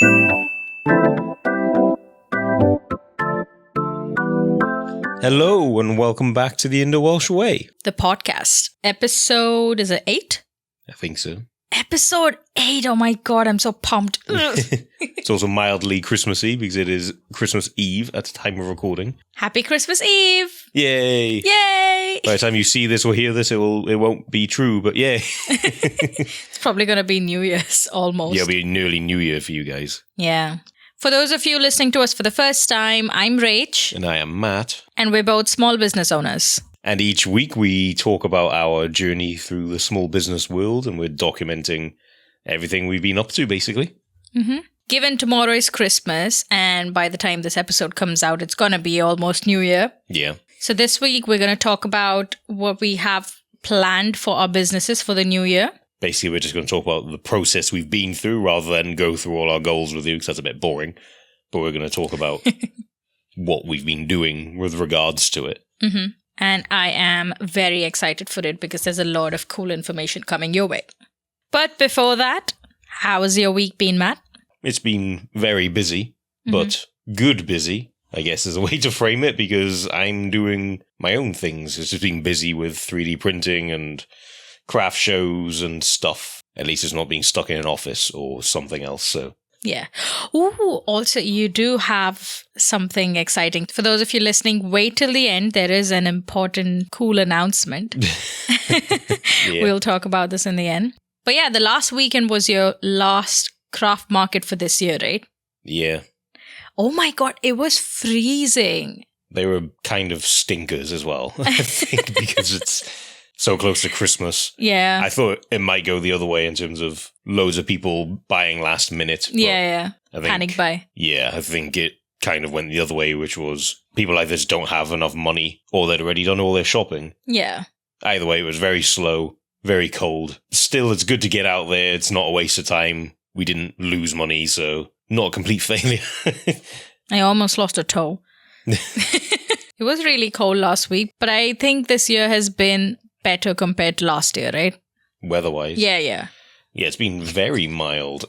Hello and welcome back to the Indo-Welsh Way. The podcast. Episode, is it 8? I think so. Episode 8. Oh my God, I'm so pumped. It's also mildly Christmassy because it is Christmas Eve at the time of recording. Happy Christmas Eve. Yay. Yay. By the time you see this or hear this, it won't be true, but yay. It's probably going to be New Year's almost. Yeah, it'll be nearly New Year for you guys. Yeah. For those of you listening to us for the first time, I'm Rach. And I am Matt. And we're both small business owners. And each week we talk about our journey through the small business world and we're documenting everything we've been up to, basically. Mm-hmm. Given tomorrow is Christmas, and by the time this episode comes out, it's going to be almost New Year. Yeah. So this week we're going to talk about what we have planned for our businesses for the new year. Basically, we're just going to talk about the process we've been through rather than go through all our goals with you, because that's a bit boring. But we're going to talk about what we've been doing with regards to it. Mm-hmm. And I am very excited for it because there's a lot of cool information coming your way. But before that, how has your week been, Matt? It's been very busy, but good busy, I guess is a way to frame it, because I'm doing my own things. It's just been busy with 3D printing and craft shows and stuff. At least it's not being stuck in an office or something else, so. Yeah. Ooh, also you do have something exciting. For those of you listening, wait till the end. There is an important, cool announcement. Yeah. We'll talk about this in the end. But yeah, the last weekend was your last craft market for this year, right? Yeah. Oh my God, it was freezing. They were kind of stinkers as well, I think, because it's so close to Christmas. Yeah. I thought it might go the other way in terms of loads of people buying last minute. Yeah. Panic buy. Yeah, I think it kind of went the other way, which was people like this don't have enough money or they'd already done all their shopping. Yeah. Either way, it was very slow, very cold. Still, it's good to get out there. It's not a waste of time. We didn't lose money, so not a complete failure. I almost lost a toe. It was really cold last week, but I think this year has been better compared to last year, right? Weather-wise? Yeah. Yeah, it's been very mild.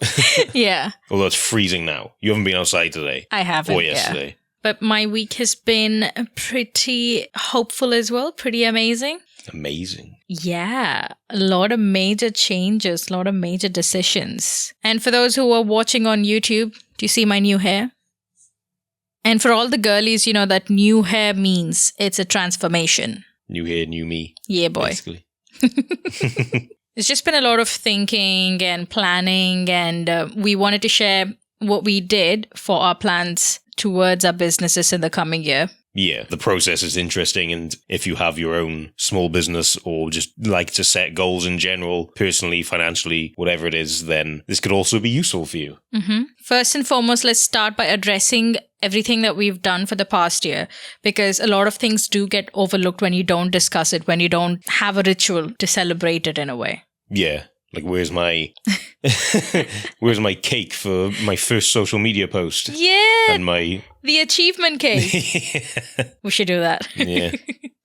Yeah. Although it's freezing now. You haven't been outside today. I haven't, or yesterday. Yeah. But my week has been pretty hopeful as well, pretty amazing. Amazing. Yeah, a lot of major changes, a lot of major decisions. And for those who are watching on YouTube, do you see my new hair? And for all the girlies, you know that new hair means it's a transformation. New hair, new me. Yeah, boy. Basically. It's just been a lot of thinking and planning, and we wanted to share what we did for our plans towards our businesses in the coming year. Yeah, the process is interesting, and if you have your own small business or just like to set goals in general, personally, financially, whatever it is, then this could also be useful for you. Mm-hmm. First and foremost, let's start by addressing everything that we've done for the past year, because a lot of things do get overlooked when you don't discuss it, when you don't have a ritual to celebrate it in a way. Yeah. Like, where's my cake for my first social media post? Yeah. And the achievement cake. We should do that. Yeah.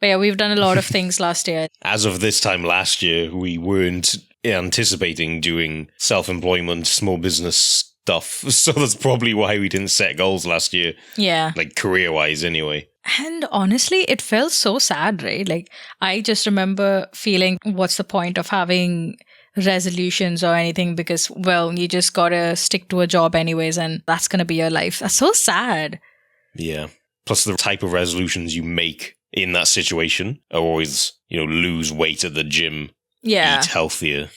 But yeah, we've done a lot of things last year. As of this time last year, we weren't anticipating doing self-employment, small business stuff. So that's probably why we didn't set goals last year. Yeah. Like, career-wise anyway. And honestly, it felt so sad, right? Like, I just remember feeling, what's the point of having resolutions or anything, because, well, you just gotta stick to a job anyways, and that's gonna be your life. That's so sad. Yeah. Plus the type of resolutions you make in that situation are always, lose weight at the gym, eat healthier,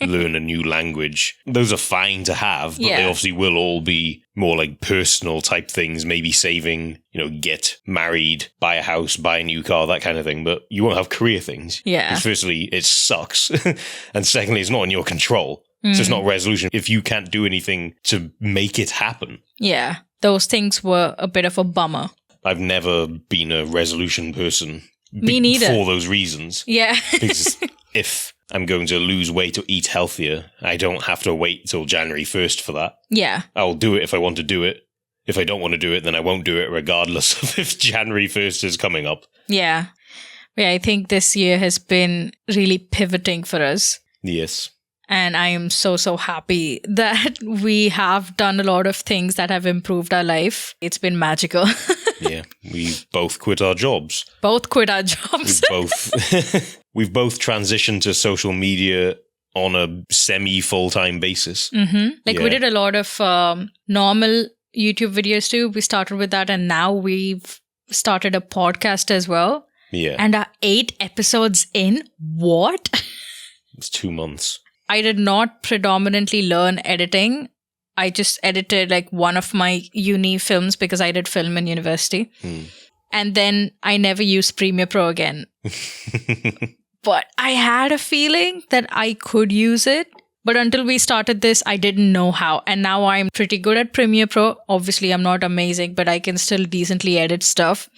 learn a new language. Those are fine to have, but they obviously will all be more like personal type things, maybe saving, get married, buy a house, buy a new car, that kind of thing. But you won't have career things. Yeah. Because firstly, it sucks. And secondly, it's not in your control. So it's not a resolution if you can't do anything to make it happen. Yeah. Those things were a bit of a bummer. I've never been a resolution person. Me neither. For those reasons. Yeah. Because if I'm going to lose weight or eat healthier, I don't have to wait till January 1st for that. Yeah. I'll do it if I want to do it. If I don't want to do it, then I won't do it regardless of if January 1st is coming up. Yeah. Yeah, I think this year has been really pivoting for us. Yes. And I am so, so happy that we have done a lot of things that have improved our life. It's been magical. Yeah, we've both quit our jobs. Both quit our jobs. We've both transitioned to social media on a semi-full-time basis. We did a lot of normal YouTube videos too. We started with that, and now we've started a podcast as well. Yeah. And are 8 episodes in? What? It's 2 months. I did not predominantly learn editing. I just edited like one of my uni films because I did film in university. And then I never used Premiere Pro again. But I had a feeling that I could use it. But until we started this, I didn't know how. And now I'm pretty good at Premiere Pro. Obviously, I'm not amazing, but I can still decently edit stuff.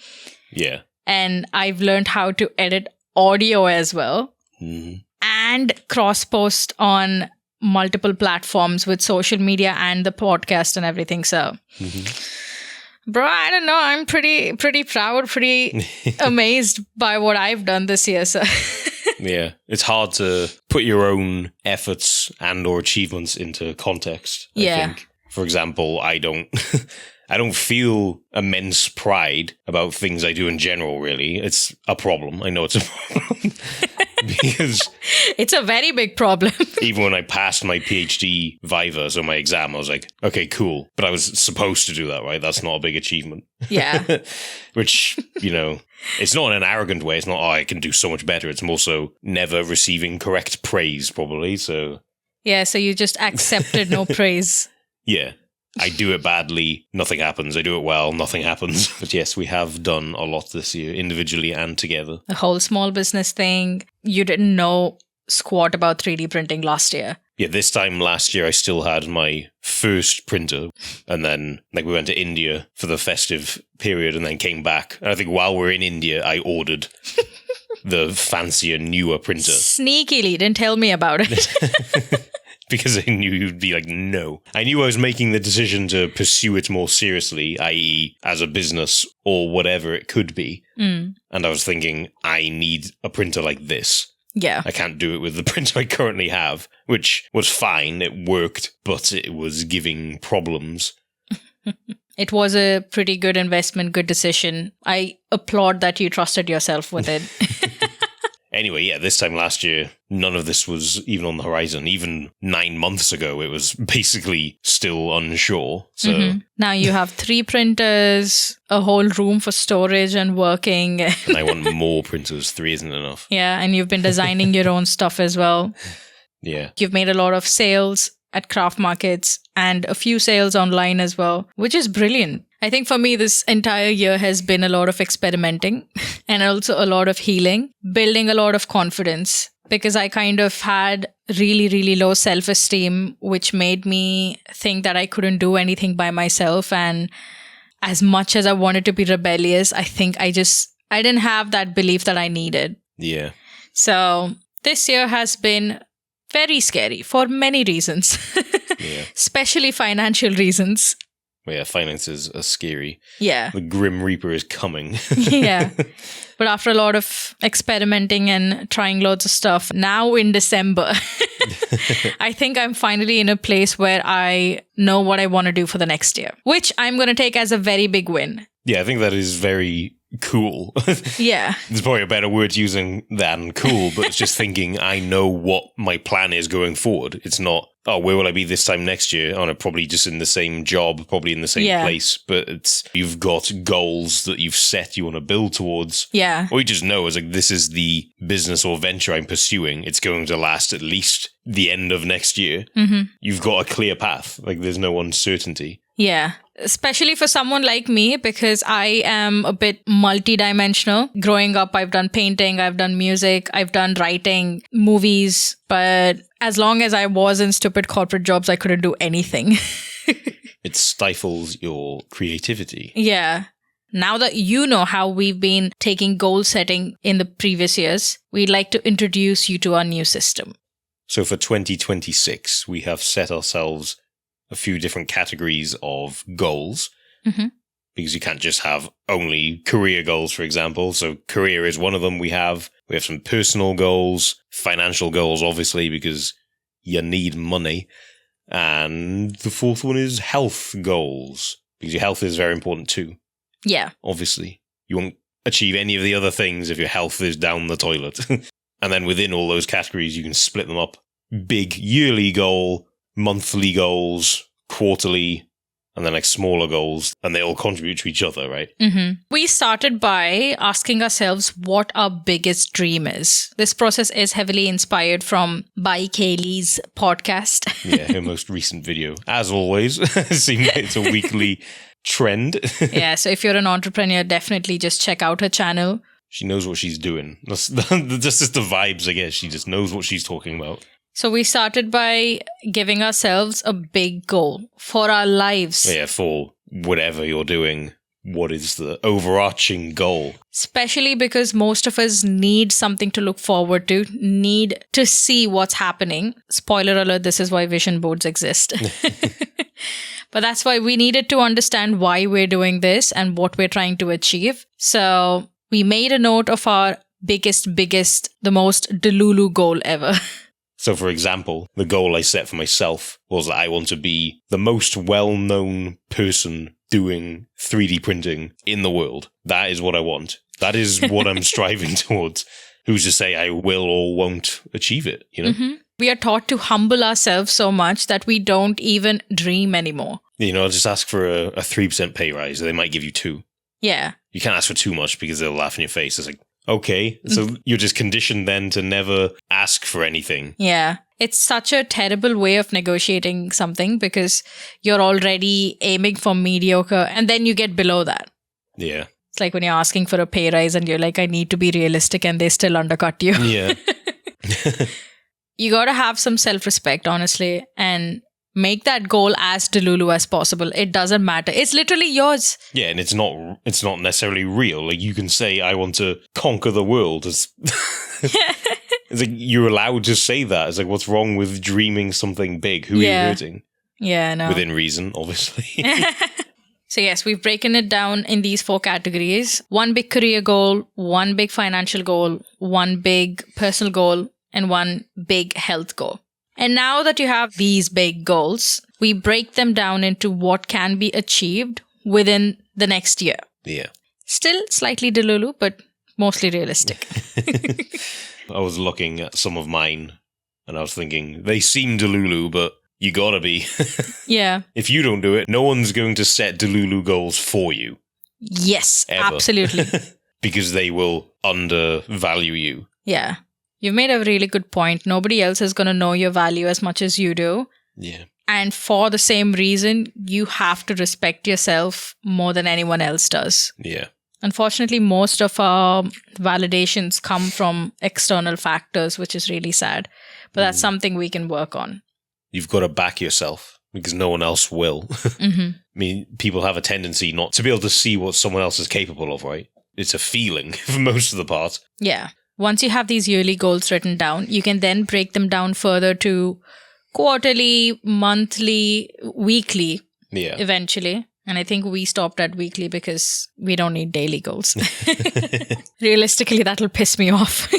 Yeah. And I've learned how to edit audio as well. And cross-post on multiple platforms with social media and the podcast and everything. So, bro, I don't know. I'm pretty proud, pretty amazed by what I've done this year. So, yeah, it's hard to put your own efforts and or achievements into context. I think. For example, I don't feel immense pride about things I do in general, really. It's a problem. I know it's a problem. Because it's a very big problem. Even when I passed my PhD Viva, so my exam, I was like, okay, cool. But I was supposed to do that, right? That's not a big achievement. Yeah. Which, it's not in an arrogant way. It's not, I can do so much better. It's more so never receiving correct praise, probably. So yeah, so you just accepted no praise. Yeah. I do it badly, nothing happens. I do it well, nothing happens. But yes, we have done a lot this year, individually and together. The whole small business thing. You didn't know squat about 3D printing last year. Yeah, this time last year, I still had my first printer. And then we went to India for the festive period and then came back. And I think while we're in India, I ordered the fancier, newer printer. Sneakily, didn't tell me about it. Because I knew you'd be like, no. I knew I was making the decision to pursue it more seriously, i.e. as a business or whatever it could be. And I was thinking, I need a printer like this. Yeah. I can't do it with the printer I currently have, which was fine. It worked, but it was giving problems. It was a pretty good investment, good decision. I applaud that you trusted yourself with it. Anyway, yeah, this time last year, none of this was even on the horizon. Even 9 months ago, it was basically still unsure. So now you have 3 printers, a whole room for storage and working. And I want more printers. 3 isn't enough. Yeah, and you've been designing your own stuff as well. Yeah. You've made a lot of sales at craft markets and a few sales online as well, which is brilliant. I think for me, this entire year has been a lot of experimenting and also a lot of healing, building a lot of confidence, because I kind of had really, really low self-esteem, which made me think that I couldn't do anything by myself. And as much as I wanted to be rebellious, I think I didn't have that belief that I needed. Yeah. So this year has been very scary for many reasons, especially financial reasons. Well, yeah, finances are scary. Yeah. The Grim Reaper is coming. Yeah. But after a lot of experimenting and trying loads of stuff, now in December, I think I'm finally in a place where I know what I want to do for the next year, which I'm going to take as a very big win. Yeah, I think that is very cool. Yeah. There's probably a better word using than cool, but it's just thinking I know what my plan is going forward. It's not, oh, where will I be this time next year? Oh, no, probably just in the same job, probably in the same place. But it's, you've got goals that you've set you want to build towards. Yeah. Or you just know, it's like, this is the business or venture I'm pursuing. It's going to last at least the end of next year. You've got a clear path. Like, there's no uncertainty. Yeah. Especially for someone like me, because I am a bit multidimensional. Growing up, I've done painting, I've done music, I've done writing, movies. But as long as I was in stupid corporate jobs, I couldn't do anything. It stifles your creativity. Yeah. Now that you know how we've been taking goal setting in the previous years, we'd like to introduce you to our new system. So for 2026, we have set ourselves a few different categories of goals, because you can't just have only career goals, for example. So career is one of them. We have some personal goals, financial goals, obviously, because you need money. And the fourth one is health goals, because your health is very important too. Yeah. Obviously. You won't achieve any of the other things if your health is down the toilet. And then within all those categories, you can split them up. Big yearly goal, monthly goals, quarterly, and then like smaller goals, and they all contribute to each other, right? Mm-hmm. We started by asking ourselves what our biggest dream is. This process is heavily inspired by Kayleigh's podcast. Yeah, her most recent video. As always, it seems like it's a weekly trend. Yeah, so if you're an entrepreneur, definitely just check out her channel. She knows what she's doing. That's just the vibes, I guess. She just knows what she's talking about. So we started by giving ourselves a big goal for our lives. Yeah, for whatever you're doing. What is the overarching goal? Especially because most of us need something to look forward to, need to see what's happening. Spoiler alert, this is why vision boards exist. But that's why we needed to understand why we're doing this and what we're trying to achieve. So we made a note of our biggest, the most delulu goal ever. So, for example, the goal I set for myself was that I want to be the most well-known person doing 3D printing in the world. That is what I want. That is what I'm striving towards. Who's to say I will or won't achieve it, you know? Mm-hmm. We are taught to humble ourselves so much that we don't even dream anymore. You know, just ask for a 3% pay rise. They might give you 2. Yeah. You can't ask for too much because they'll laugh in your face. It's like, okay, so you're just conditioned then to never ask for anything. Yeah. It's such a terrible way of negotiating something because you're already aiming for mediocre and then you get below that. Yeah. It's like when you're asking for a pay rise and you're like, I need to be realistic, and they still undercut you. Yeah. You got to have some self-respect, honestly, and make that goal as delulu as possible. It doesn't matter. It's literally yours. Yeah, and it's not necessarily real. Like, you can say, I want to conquer the world. It's like, you're allowed to say that. It's like, what's wrong with dreaming something big? Who are you hurting? Yeah, no. Within reason, obviously. So yes, we've broken it down in these 4 categories. 1 big career goal, 1 big financial goal, 1 big personal goal, and 1 big health goal. And now that you have these big goals, we break them down into what can be achieved within the next year. Yeah. Still slightly delulu, but mostly realistic. I was looking at some of mine and I was thinking, they seem delulu, but you gotta be. Yeah. If you don't do it, no one's going to set delulu goals for you. Yes, ever. Absolutely. Because they will undervalue you. Yeah. You've made a really good point. Nobody else is going to know your value as much as you do. Yeah. And for the same reason, you have to respect yourself more than anyone else does. Yeah. Unfortunately, most of our validations come from external factors, which is really sad. But that's something we can work on. You've got to back yourself because no one else will. Mm-hmm. I mean, people have a tendency not to be able to see what someone else is capable of, right? It's a feeling for most of the part. Yeah. Once you have these yearly goals written down, you can then break them down further to quarterly, monthly, weekly, eventually. And I think we stopped at weekly because we don't need daily goals. Realistically, that'll piss me off.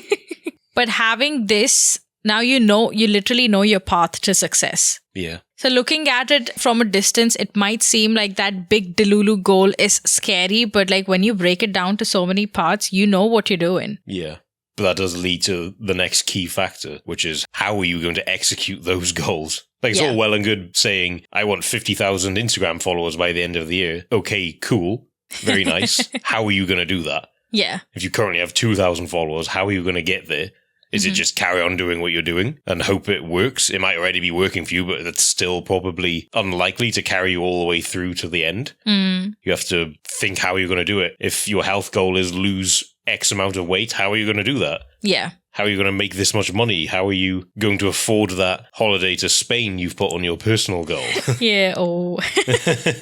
But having this, now you literally know your path to success. Yeah. So looking at it from a distance, it might seem like that big delulu goal is scary, but like when you break it down to so many parts, you know what you're doing. Yeah. But that does lead to the next key factor, which is how are you going to execute those goals? Like, it's all well and good saying, I want 50,000 Instagram followers by the end of the year. Okay, cool. Very nice. How are you going to do that? Yeah. If you currently have 2,000 followers, how are you going to get there? Is it just carry on doing what you're doing and hope it works? It might already be working for you, but it's still probably unlikely to carry you all the way through to the end. Mm. You have to think how you're going to do it. If your health goal is lose X amount of weight, how are you going to do that? Yeah. How are you going to make this much money? How are you going to afford that holiday to Spain you've put on your personal goal? Yeah. Oh.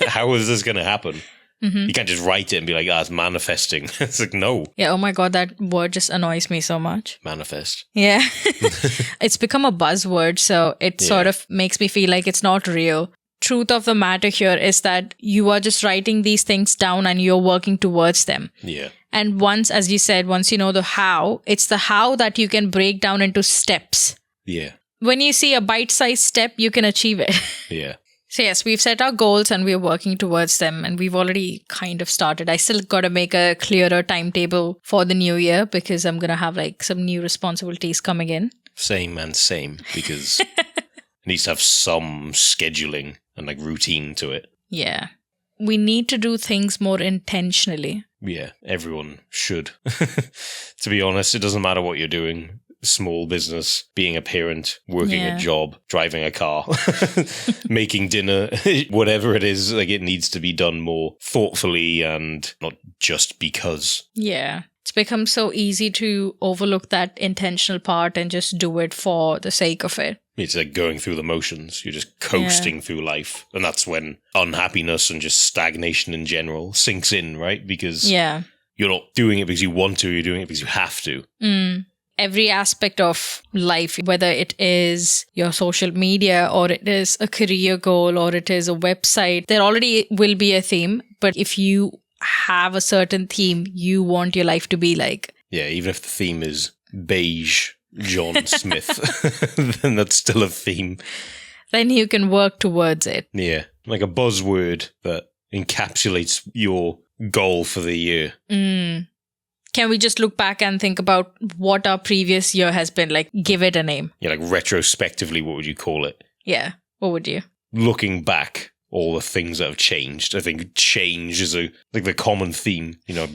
How is this going to happen? Mm-hmm. You can't just write it and be like, it's manifesting. It's like, no. Yeah, oh my God, that word just annoys me so much. Manifest. Yeah. It's become a buzzword, so it sort of makes me feel like it's not real. Truth of the matter here is that you are just writing these things down and you're working towards them. Yeah. And once, as you said, once you know the how, it's the how that you can break down into steps. Yeah. when you see a bite-sized step, you can achieve it. Yeah. So yes, we've set our goals and we're working towards them, and we've already kind of started. I still got to make a clearer timetable for the new year because I'm going to have like some new responsibilities coming in. Same, because it needs to have some scheduling and like routine to it. Yeah. We need to do things more intentionally. Yeah, everyone should. To be honest, it doesn't matter what you're doing. Small business, being a parent, working a job, driving a car, making dinner, whatever it is, like it needs to be done more thoughtfully and not just because. Yeah. It's become so easy to overlook that intentional part and just do it for the sake of it. It's like going through the motions. You're just coasting through life. And that's when unhappiness and just stagnation in general sinks in, right? Because you're not doing it because you want to, you're doing it because you have to. Every aspect of life, whether it is your social media or it is a career goal or it is a website, there already will be a theme. But if you have a certain theme you want your life to be like. Yeah, even if the theme is beige John Smith, then that's still a theme. Then you can work towards it. Yeah, like a buzzword that encapsulates your goal for the year. Can we just look back and think about what our previous year has been? Like, give it a name. Yeah, like retrospectively, what would you call it? Yeah, what would you? Looking back, all the things that have changed. I think change is like the common theme. You know,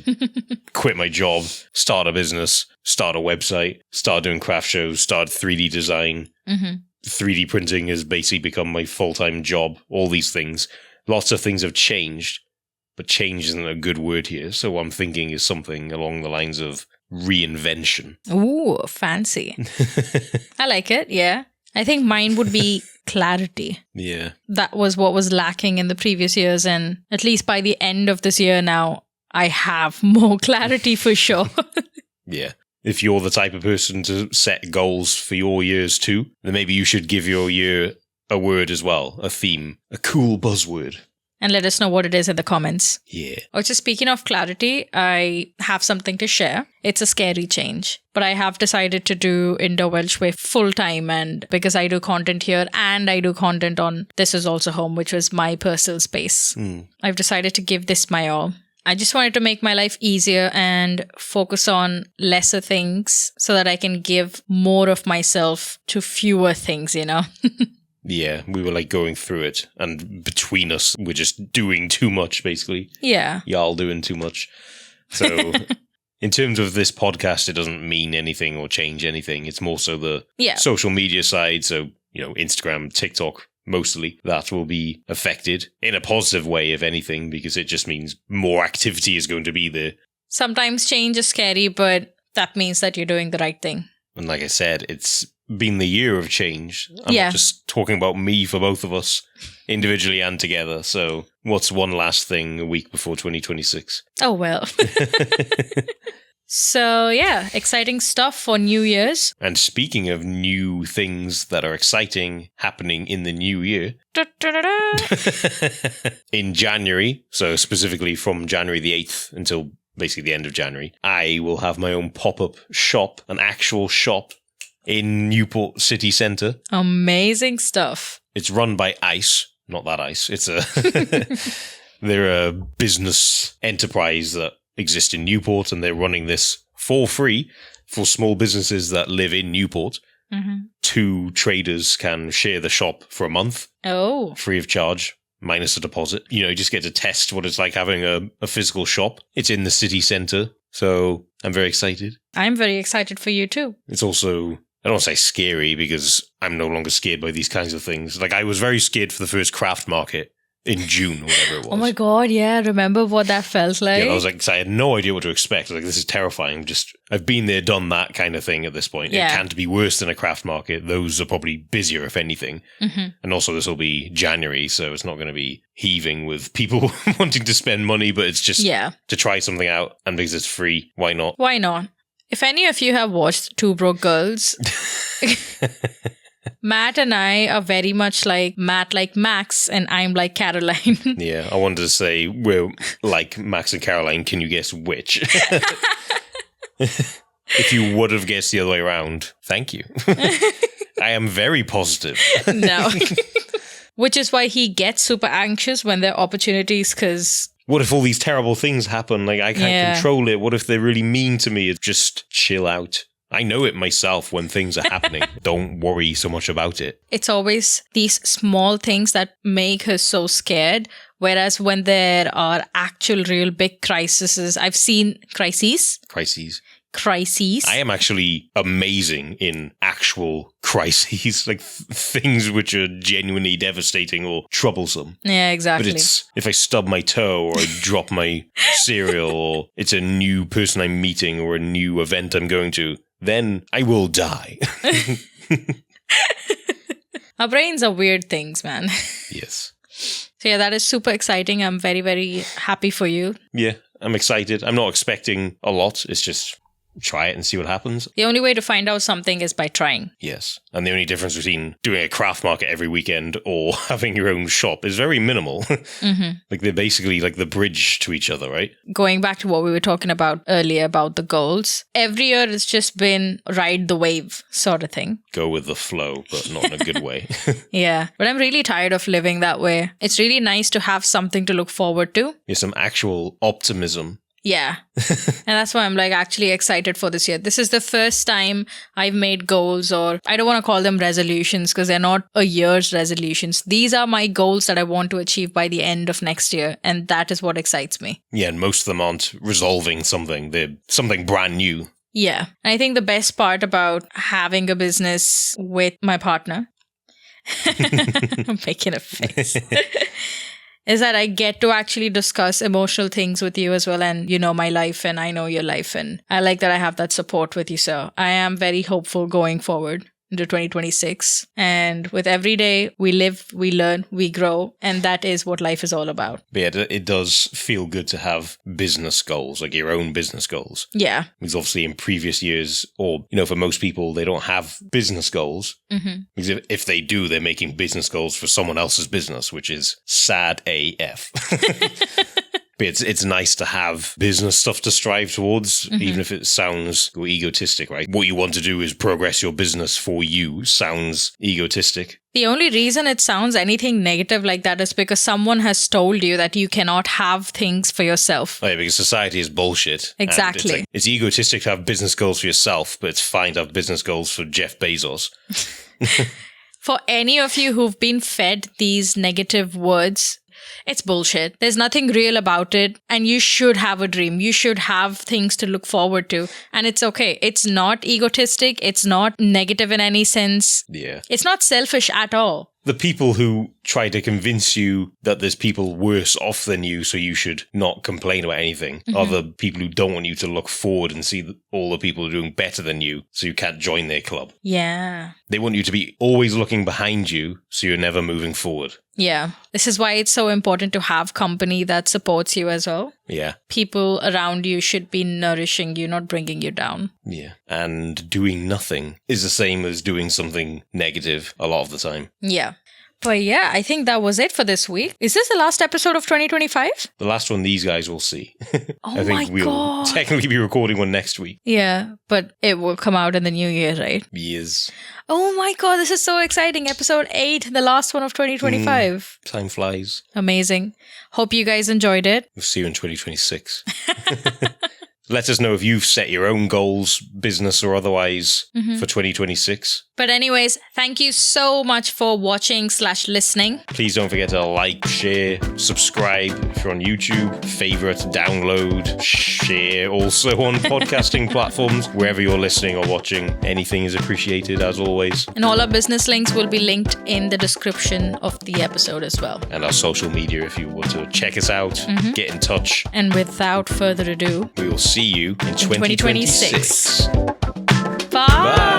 quit my job, start a business, start a website, start doing craft shows, start 3D design. 3D printing has basically become my full-time job. All these things. Lots of things have changed. But change isn't a good word here, so what I'm thinking is something along the lines of reinvention. Ooh, fancy. I like it, yeah. I think mine would be clarity. Yeah. That was what was lacking in the previous years, and at least by the end of this year now, I have more clarity for sure. Yeah. If you're the type of person to set goals for your years too, then maybe you should give your year a word as well, a theme, a cool buzzword. And let us know what it is in the comments. Yeah. Also, speaking of clarity, I have something to share. It's a scary change, but I have decided to do Indo-Welsh way full time, and because I do content here and I do content on This Is Also Home, which was my personal space. I've decided to give this my all. I just wanted to make my life easier and focus on lesser things so that I can give more of myself to fewer things, you know? Yeah, we were like going through it, and between us, we're just doing too much, basically. Yeah. Y'all doing too much. So, in terms of this podcast, it doesn't mean anything or change anything. It's more so the social media side. So, you know, Instagram, TikTok, mostly, that will be affected in a positive way, if anything, because it just means more activity is going to be there. Sometimes change is scary, but that means that you're doing the right thing. And like I said, it's been the year of change. I'm not just talking about me for both of us, individually and together. So what's one last thing a week before 2026? Oh, well. So, yeah, exciting stuff for New Year's. And speaking of new things that are exciting happening in the new year, in January, so specifically from January the 8th until basically the end of January, I will have my own pop-up shop, an actual shop in Newport City Centre. Amazing stuff. It's run by ICE, not that ICE. It's they're a business enterprise that exists in Newport, and they're running this for free for small businesses that live in Newport. 2 traders can share the shop for a month. Oh. Free of charge, minus a deposit. You know, you just get to test what it's like having a physical shop. It's in the city centre, so I'm very excited. I'm very excited for you too. It's also, I don't want to say scary, because I'm no longer scared by these kinds of things. Like, I was very scared for the first craft market in June or whatever it was. Oh my God, yeah. Remember what that felt like? Yeah, I was like, I had no idea what to expect. I was like, this is terrifying. I've been there, done that kind of thing at this point. Yeah. It can't be worse than a craft market. Those are probably busier, if anything. And also, this will be January, so it's not going to be heaving with people wanting to spend money, but it's just to try something out. And because it's free, why not? Why not? If any of you have watched Two Broke Girls, Matt and I are very much like Matt like Max and I'm like Caroline. Yeah, I wanted to say we're like Max and Caroline. Can you guess which? If you would have guessed the other way around, thank you. I am very positive. No. Which is why he gets super anxious when there are opportunities, because... What if all these terrible things happen? Like, I can't control it. What if they're really mean to me? Just chill out. I know it myself when things are happening. Don't worry so much about it. It's always these small things that make her so scared. Whereas when there are actual real big crises, I've seen crises. I am actually amazing in actual crises, like things which are genuinely devastating or troublesome. Yeah, exactly. But it's if I stub my toe or I drop my cereal or it's a new person I'm meeting or a new event I'm going to, then I will die. Our brains are weird things, man. Yes. So yeah, that is super exciting. I'm very, very happy for you. Yeah, I'm excited. I'm not expecting a lot. It's just... try it and see what happens. The only way to find out something is by trying. Yes. And the only difference between doing a craft market every weekend or having your own shop is very minimal. Mm-hmm. Like they're basically like the bridge to each other, right? Going back to what we were talking about earlier about the goals, every year it's just been ride the wave sort of thing. Go with the flow, but not in a good way. Yeah. But I'm really tired of living that way. It's really nice to have something to look forward to. Yeah, some actual optimism. Yeah. And that's why I'm like actually excited for this year. This is the first time I've made goals, or I don't want to call them resolutions because they're not a year's resolutions. These are my goals that I want to achieve by the end of next year. And that is what excites me. Yeah. And most of them aren't resolving something. They're something brand new. Yeah. And I think the best part about having a business with my partner, I'm making a face. Is that I get to actually discuss emotional things with you as well. And you know my life and I know your life. And I like that I have that support with you. So I am very hopeful going forward into 2026. And with every day, we live, we learn, we grow. And that is what life is all about. But yeah, it does feel good to have business goals, like your own business goals. Yeah. Because obviously in previous years, or, you know, for most people, they don't have business goals. Mm-hmm. Because if they do, they're making business goals for someone else's business, which is sad AF. But it's nice to have business stuff to strive towards, even if it sounds egotistic, right? What you want to do is progress your business for you sounds egotistic. The only reason it sounds anything negative like that is because someone has told you that you cannot have things for yourself. Oh, yeah, because society is bullshit. Exactly. It's egotistic to have business goals for yourself, but it's fine to have business goals for Jeff Bezos. For any of you who've been fed these negative words, it's bullshit. There's nothing real about it. And you should have a dream. You should have things to look forward to. And it's okay. It's not egotistic. It's not negative in any sense. Yeah. It's not selfish at all. The people who try to convince you that there's people worse off than you, so you should not complain about anything, are the people who don't want you to look forward and see all the people who are doing better than you, so you can't join their club. Yeah. They want you to be always looking behind you, so you're never moving forward. Yeah. This is why it's so important to have company that supports you as well. Yeah. People around you should be nourishing you, not bringing you down. Yeah. And doing nothing is the same as doing something negative a lot of the time. Yeah. But yeah, I think that was it for this week. Is this the last episode of 2025? The last one these guys will see. Oh I think we'll technically be recording one next week. Yeah, but it will come out in the new year, right? Yes. Oh my god, this is so exciting. Episode 8, the last one of 2025. Time flies. Amazing. Hope you guys enjoyed it. We'll see you in 2026. Let us know if you've set your own goals, business or otherwise, for 2026. But anyways, thank you so much for watching/listening. Please don't forget to like, share, subscribe if you're on YouTube, favorite, download, share also on podcasting platforms. Wherever you're listening or watching, anything is appreciated as always. And all our business links will be linked in the description of the episode as well. And our social media if you want to check us out, get in touch. And without further ado, we will see you in 2026. Bye!